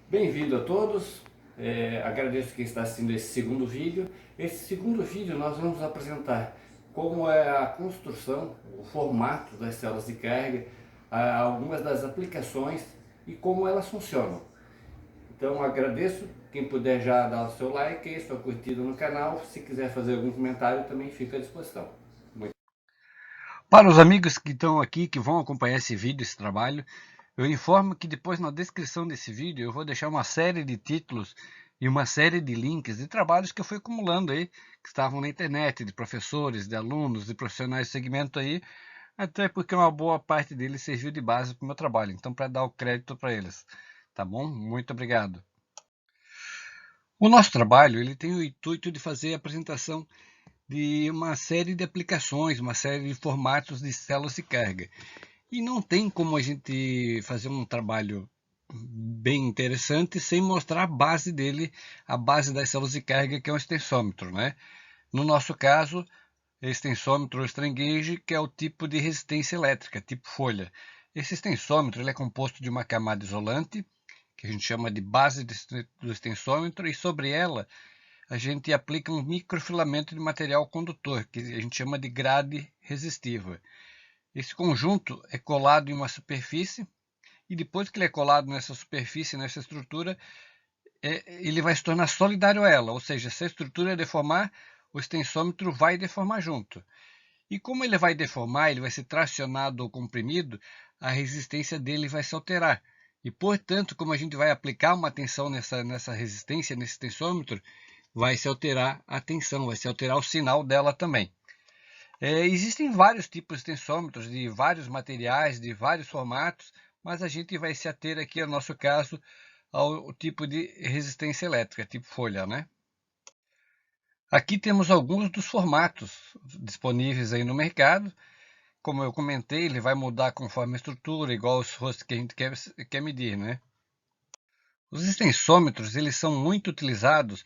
Bem-vindo a todos, agradeço quem está assistindo esse segundo vídeo. Esse segundo vídeo nós vamos apresentar como é a construção, o formato das células de carga, algumas das aplicações e como elas funcionam. Então agradeço quem puder já dar o seu like e sua curtida no canal. Se quiser fazer algum comentário também fica à disposição. Para os amigos que estão aqui, que vão acompanhar esse vídeo, esse trabalho, eu informo que depois na descrição desse vídeo eu vou deixar uma série de títulos e uma série de links de trabalhos que eu fui acumulando aí, que estavam na internet, de professores, de alunos, de profissionais de segmento aí, até porque uma boa parte deles serviu de base para o meu trabalho, então para dar o crédito para eles, tá bom? Muito obrigado. O nosso trabalho ele tem o intuito de fazer a apresentação de uma série de aplicações, uma série de formatos de células de carga. E não tem como a gente fazer um trabalho bem interessante sem mostrar a base dele, a base das células de carga, que é um extensômetro, né? No nosso caso, extensômetro strain gauge, que é o tipo de resistência elétrica, tipo folha. Esse extensômetro ele é composto de uma camada isolante, que a gente chama de base do extensômetro, e sobre ela a gente aplica um microfilamento de material condutor, que a gente chama de grade resistiva. Esse conjunto é colado em uma superfície e depois que ele é colado nessa superfície, nessa estrutura, ele vai se tornar solidário a ela, ou seja, se a estrutura deformar, o extensômetro vai deformar junto. E como ele vai deformar, ele vai ser tracionado ou comprimido, a resistência dele vai se alterar. E, portanto, como a gente vai aplicar uma tensão nessa resistência, nesse extensômetro, vai se alterar a tensão, vai se alterar o sinal dela também. Existem vários tipos de tensômetros, de vários materiais, de vários formatos, mas a gente vai se ater aqui, no nosso caso, ao tipo de resistência elétrica, tipo folha, né? Aqui temos alguns dos formatos disponíveis aí no mercado. Como eu comentei, ele vai mudar conforme a estrutura, igual os rostos que a gente quer medir, né? Os extensômetros, eles são muito utilizados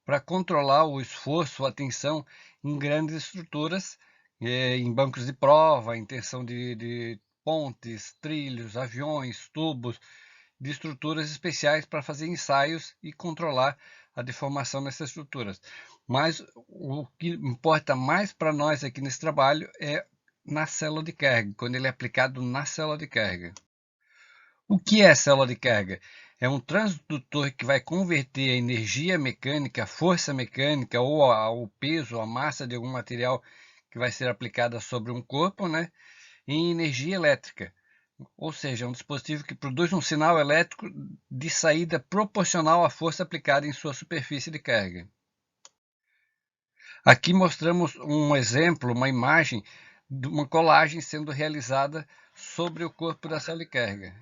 para controlar o esforço, a tensão em grandes estruturas, em bancos de prova, em tensão de pontes, trilhos, aviões, tubos, de estruturas especiais para fazer ensaios e controlar a deformação nessas estruturas. Mas o que importa mais para nós aqui nesse trabalho é na célula de carga, quando ele é aplicado na célula de carga. O que é célula de carga? É um transdutor que vai converter a energia mecânica, a força mecânica ou o peso, a massa de algum material que vai ser aplicada sobre um corpo, né, em energia elétrica. Ou seja, é um dispositivo que produz um sinal elétrico de saída proporcional à força aplicada em sua superfície de carga. Aqui mostramos um exemplo, uma imagem de uma colagem sendo realizada sobre o corpo da célula de carga.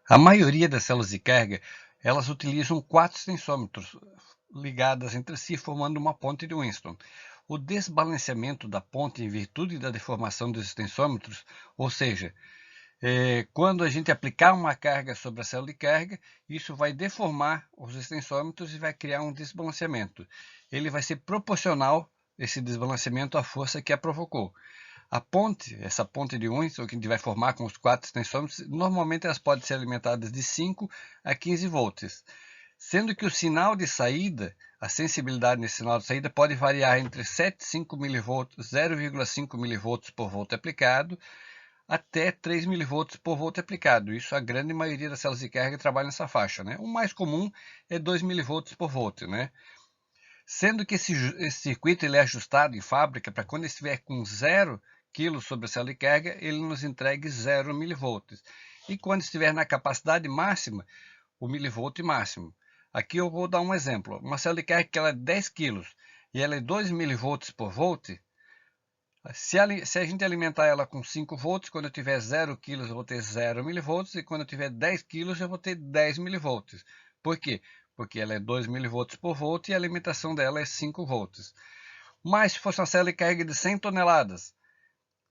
A maioria das células de carga, elas utilizam 4 tensômetros ligadas entre si, formando uma ponte de Winston. O desbalanceamento da ponte em virtude da deformação dos tensômetros, ou seja, quando a gente aplicar uma carga sobre a célula de carga, isso vai deformar os extensômetros e vai criar um desbalanceamento. Ele vai ser proporcional, esse desbalanceamento, à força que a provocou. A ponte, essa ponte de Winston que a gente vai formar com os 4 tensômetros, normalmente elas podem ser alimentadas de 5 a 15 volts, sendo que o sinal de saída, a sensibilidade nesse sinal de saída pode variar entre 7,5 mV, 0,5 mV por volt aplicado, até 3 mV por volt aplicado. Isso a grande maioria das células de carga trabalha nessa faixa, né? O mais comum é 2 mV por volt, né? Sendo que esse circuito ele é ajustado em fábrica para quando estiver com 0 kg sobre a célula de carga, ele nos entregue 0 mV. E quando estiver na capacidade máxima, o milivolt máximo. Aqui eu vou dar um exemplo. Uma célula de carga que ela é 10 kg e ela é 2 mV por volt, se a gente alimentar ela com 5 volts, quando eu tiver 0 kg eu vou ter 0 mV, e quando eu tiver 10 kg eu vou ter 10 mV. Por quê? Porque ela é 2 mV por volt e a alimentação dela é 5 volts. Mas se fosse uma célula de carga de 100 toneladas,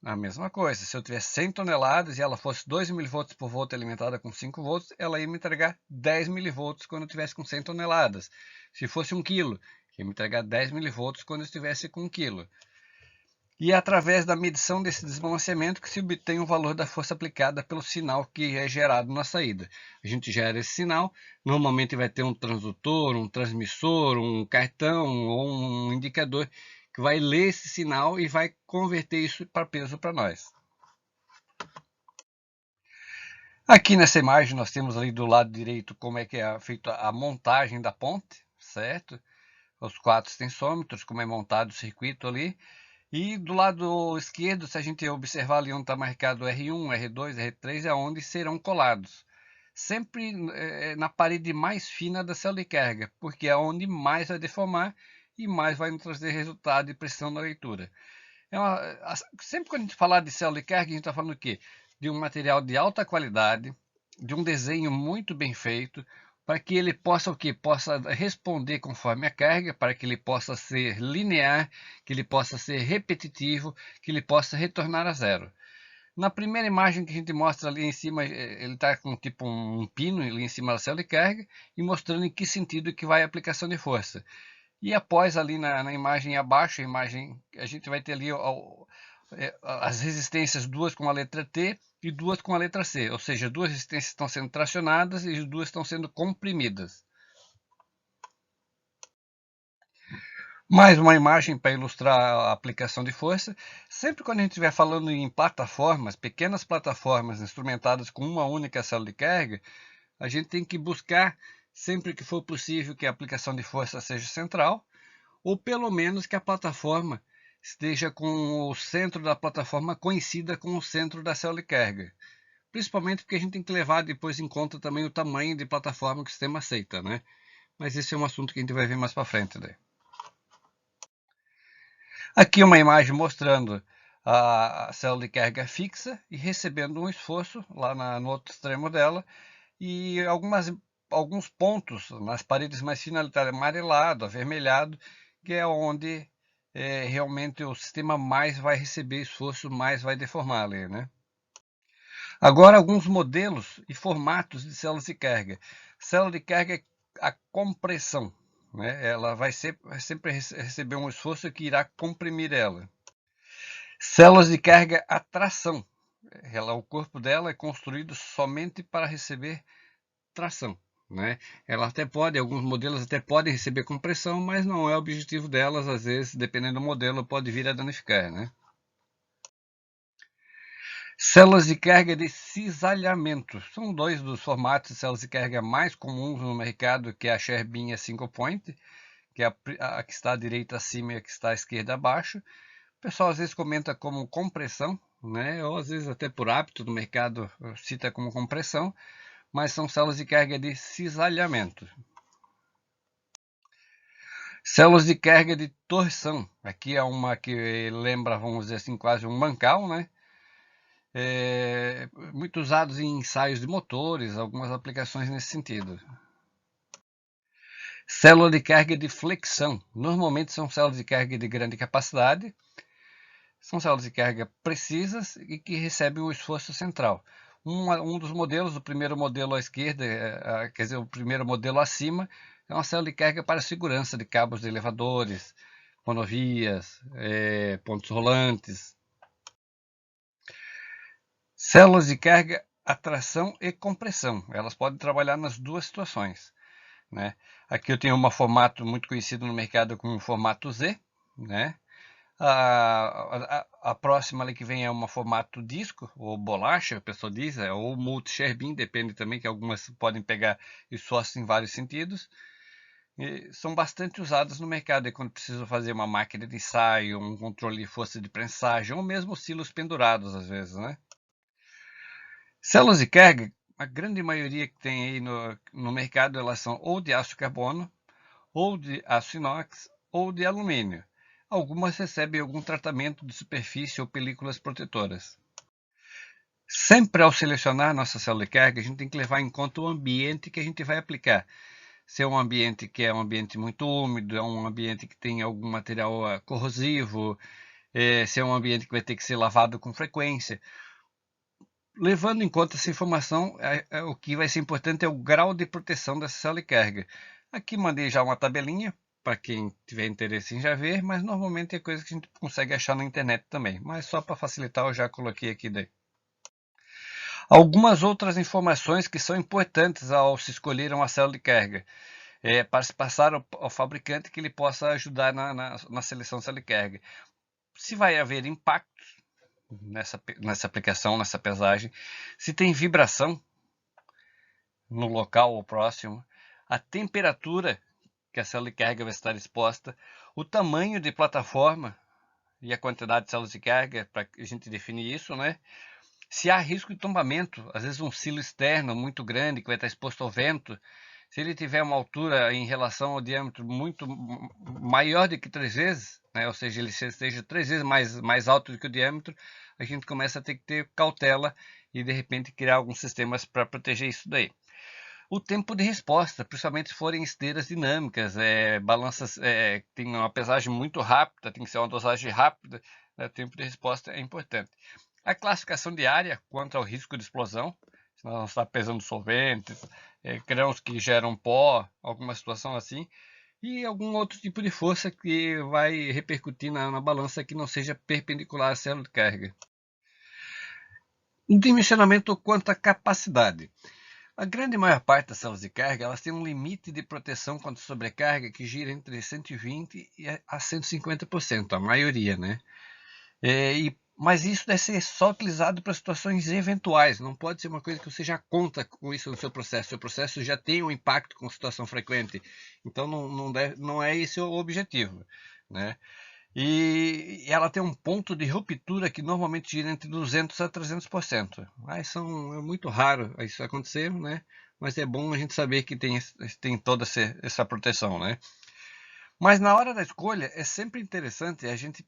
a mesma coisa. Se eu tiver 100 toneladas e ela fosse 2 mV por volt alimentada com 5 volts, ela ia me entregar 10 mV quando eu estivesse com 100 toneladas. Se fosse 1 kg, ia me entregar 10 mV quando eu estivesse com 1 kg. E é através da medição desse desbalanceamento que se obtém o valor da força aplicada pelo sinal que é gerado na saída. A gente gera esse sinal, normalmente vai ter um transdutor, um transmissor, um cartão ou um indicador que vai ler esse sinal e vai converter isso para peso para nós. Aqui nessa imagem nós temos ali do lado direito como é que é feita a montagem da ponte, certo? Os 4 tensômetros, como é montado o circuito ali. E do lado esquerdo, se a gente observar ali onde está marcado R1, R2, R3, é onde serão colados. Sempre na parede mais fina da célula de carga, porque é onde mais vai deformar e mais vai nos trazer resultado de pressão na leitura. Sempre quando a gente falar de célula de carga, a gente está falando o quê? De um material de alta qualidade, de um desenho muito bem feito, para que ele possa o quê? Possa responder conforme a carga, para que ele possa ser linear, que ele possa ser repetitivo, que ele possa retornar a zero. Na primeira imagem que a gente mostra ali em cima, ele está com tipo um pino ali em cima da célula de carga e mostrando em que sentido que vai a aplicação de força. E após ali na imagem abaixo, a gente vai ter ali as resistências, duas com a letra T e duas com a letra C, ou seja, duas resistências estão sendo tracionadas e duas estão sendo comprimidas. Mais uma imagem para ilustrar a aplicação de força. Sempre quando a gente estiver falando em plataformas, pequenas plataformas instrumentadas com uma única célula de carga, a gente tem que buscar, sempre que for possível, que a aplicação de força seja central, ou pelo menos que a plataforma esteja com o centro da plataforma coincida com o centro da célula de carga. Principalmente porque a gente tem que levar depois em conta também o tamanho de plataforma que o sistema aceita, né? Mas esse é um assunto que a gente vai ver mais para frente, né? Aqui uma imagem mostrando a célula de carga fixa e recebendo um esforço lá no outro extremo dela e alguns pontos nas paredes mais finas, está amarelado, avermelhado, que é onde realmente o sistema mais vai receber esforço, mais vai deformar ali, né? Agora, alguns modelos e formatos de células de carga. Célula de carga é a compressão, né? Ela vai sempre receber um esforço que irá comprimir ela. Células de carga a tração. O corpo dela é construído somente para receber tração, né? Ela até pode, alguns modelos até podem receber compressão, mas não é o objetivo delas, às vezes, dependendo do modelo, pode vir a danificar, né? Células de carga de cisalhamento. São dois dos formatos de células de carga mais comuns no mercado, que é a Scherbin Single Point, que é a que está à direita acima e a que está à esquerda abaixo. O pessoal às vezes comenta como compressão, né? Ou às vezes até por hábito no mercado cita como compressão, mas são células de carga de cisalhamento. Células de carga de torção. Aqui é uma que lembra, vamos dizer assim, quase um mancal, né? Muito usados em ensaios de motores, algumas aplicações nesse sentido. Célula de carga de flexão. Normalmente são células de carga de grande capacidade. São células de carga precisas e que recebem o esforço central. Um dos modelos, o primeiro modelo à esquerda, quer dizer, o primeiro modelo acima, é uma célula de carga para segurança de cabos de elevadores, monovias, pontos rolantes. Células de carga, atração e compressão. Elas podem trabalhar nas duas situações, né? Aqui eu tenho um formato muito conhecido no mercado como formato Z, né? A próxima ali que vem é um formato disco, ou bolacha, a pessoa diz, ou multi-Scherbin, depende também, que algumas podem pegar esforços em vários sentidos. E são bastante usadas no mercado, quando precisa fazer uma máquina de ensaio, um controle de força de prensagem, ou mesmo silos pendurados, às vezes, né? Células de carga, a grande maioria que tem aí no mercado, elas são ou de aço carbono, ou de aço inox, ou de alumínio. Algumas recebem algum tratamento de superfície ou películas protetoras. Sempre ao selecionar nossa célula de carga, a gente tem que levar em conta o ambiente que a gente vai aplicar. Se é um ambiente que é um ambiente muito úmido, é um ambiente que tem algum material corrosivo, se é um ambiente que vai ter que ser lavado com frequência. Levando em conta essa informação, o que vai ser importante é o grau de proteção dessa célula de carga. Aqui mandei já uma tabelinha para quem tiver interesse em já ver, mas normalmente é coisa que a gente consegue achar na internet também. Mas só para facilitar eu já coloquei aqui daí. Algumas outras informações que são importantes ao se escolher uma célula de carga. Para se passar ao fabricante que ele possa ajudar na seleção de célula de carga. Se vai haver impactos nessa aplicação, nessa pesagem, se tem vibração no local ou próximo, a temperatura que a célula de carga vai estar exposta, o tamanho de plataforma e a quantidade de células de carga, para a gente definir isso, né? Se há risco de tombamento, às vezes um silo externo muito grande que vai estar exposto ao vento, se ele tiver uma altura em relação ao diâmetro muito maior do que 3 vezes, né? Ou seja, ele esteja 3 vezes mais alto do que o diâmetro, a gente começa a ter que ter cautela e de repente criar alguns sistemas para proteger isso daí. O tempo de resposta, principalmente se forem esteiras dinâmicas, balanças tem uma pesagem muito rápida, tem que ser uma dosagem rápida, né? O tempo de resposta é importante. A classificação de área quanto ao risco de explosão, se nós não está pesando solventes, grãos que geram pó, alguma situação assim, e algum outro tipo de força que vai repercutir na balança que não seja perpendicular à célula de carga. Um dimensionamento quanto à capacidade. A grande maior parte das células de carga elas têm um limite de proteção contra sobrecarga que gira entre 120% a 150%, a maioria, né? Mas isso deve ser só utilizado para situações eventuais, não pode ser uma coisa que você já conta com isso no seu processo. Seu processo já tem um impacto com situação frequente, então não é esse o objetivo, né? E ela tem um ponto de ruptura que normalmente gira entre 200% a 300%. Mas é muito raro isso acontecer, né? Mas é bom a gente saber que tem toda essa proteção, né? Mas na hora da escolha é sempre interessante a gente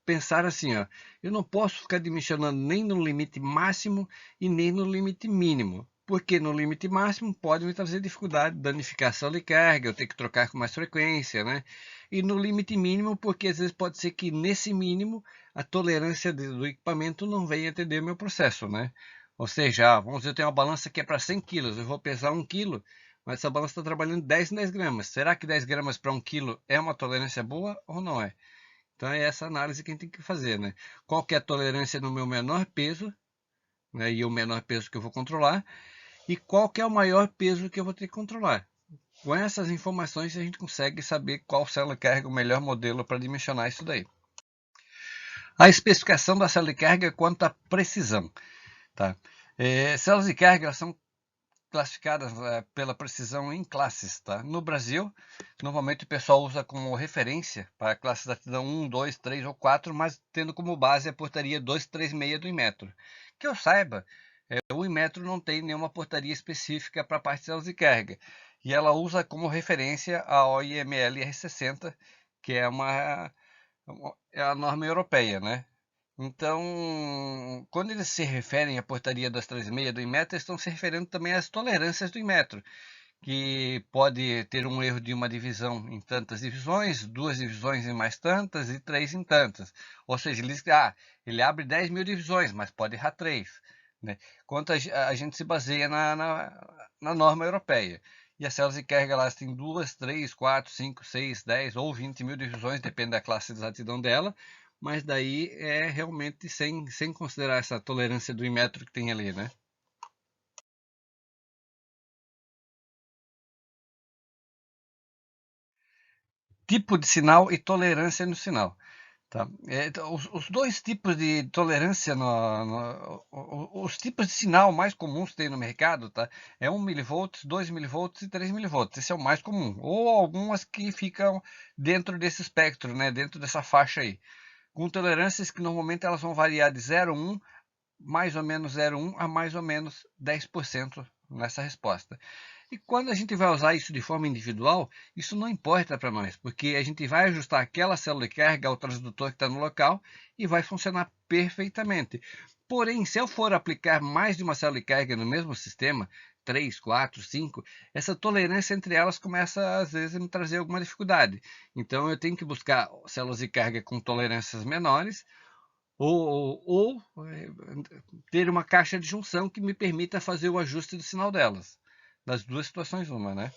pensar assim, ó, eu não posso ficar dimensionando nem no limite máximo e nem no limite mínimo. Porque no limite máximo pode me trazer dificuldade, danificação de carga, eu ter que trocar com mais frequência, né? E no limite mínimo, porque às vezes pode ser que nesse mínimo a tolerância do equipamento não venha atender o meu processo, né? Ou seja, vamos dizer, eu tenho uma balança que é para 100 quilos, eu vou pesar 1 quilo, mas essa balança está trabalhando 10 em 10 gramas. Será que 10 gramas para 1 quilo é uma tolerância boa ou não é? Então é essa análise que a gente tem que fazer, né? Qual que é a tolerância no meu menor peso, né? E o menor peso que eu vou controlar, e qual que é o maior peso que eu vou ter que controlar. Com essas informações a gente consegue saber qual célula de carga é o melhor modelo para dimensionar isso daí. A especificação da célula de carga quanto à precisão. Tá? Células de carga são classificadas pela precisão em classes. Tá? No Brasil, normalmente o pessoal usa como referência para a classe da aptidão 1, 2, 3 ou 4, mas tendo como base a portaria 236 do Inmetro. Que eu saiba, o Inmetro não tem nenhuma portaria específica para a parte de células de carga. E ela usa como referência a OIML R60, que é a norma europeia, né? Então, quando eles se referem à portaria 236 do Inmetro, eles estão se referindo também às tolerâncias do Inmetro, que pode ter um erro de uma divisão em tantas divisões, 2 divisões em mais tantas e 3 em tantas. Ou seja, ele abre 10 mil divisões, mas pode errar 3. Né? Quanto a gente se baseia na norma europeia. E as células de carga elas têm 2, 3, 4, 5, 6, 10 ou 20 mil divisões, depende da classe de exatidão dela, mas daí é realmente sem considerar essa tolerância do Inmetro que tem ali, né? Tipo de sinal e tolerância no sinal. Tá? Então, os dois tipos de tolerância, os tipos de sinal mais comuns que tem no mercado, tá? É 1 mV, 2 mV e 3 mV. Esse é o mais comum. Ou algumas que ficam dentro desse espectro, né? Dentro dessa faixa aí. Com tolerâncias que normalmente elas vão variar de 0,1, mais ou menos 0,1 a mais ou menos 10% nessa resposta. E quando a gente vai usar isso de forma individual, isso não importa para nós, porque a gente vai ajustar aquela célula de carga ao transdutor que está no local e vai funcionar perfeitamente. Porém, se eu for aplicar mais de uma célula de carga no mesmo sistema, 3, 4, 5, essa tolerância entre elas começa às vezes a me trazer alguma dificuldade. Então eu tenho que buscar células de carga com tolerâncias menores ou ter uma caixa de junção que me permita fazer o ajuste do sinal delas. Das duas situações uma, né?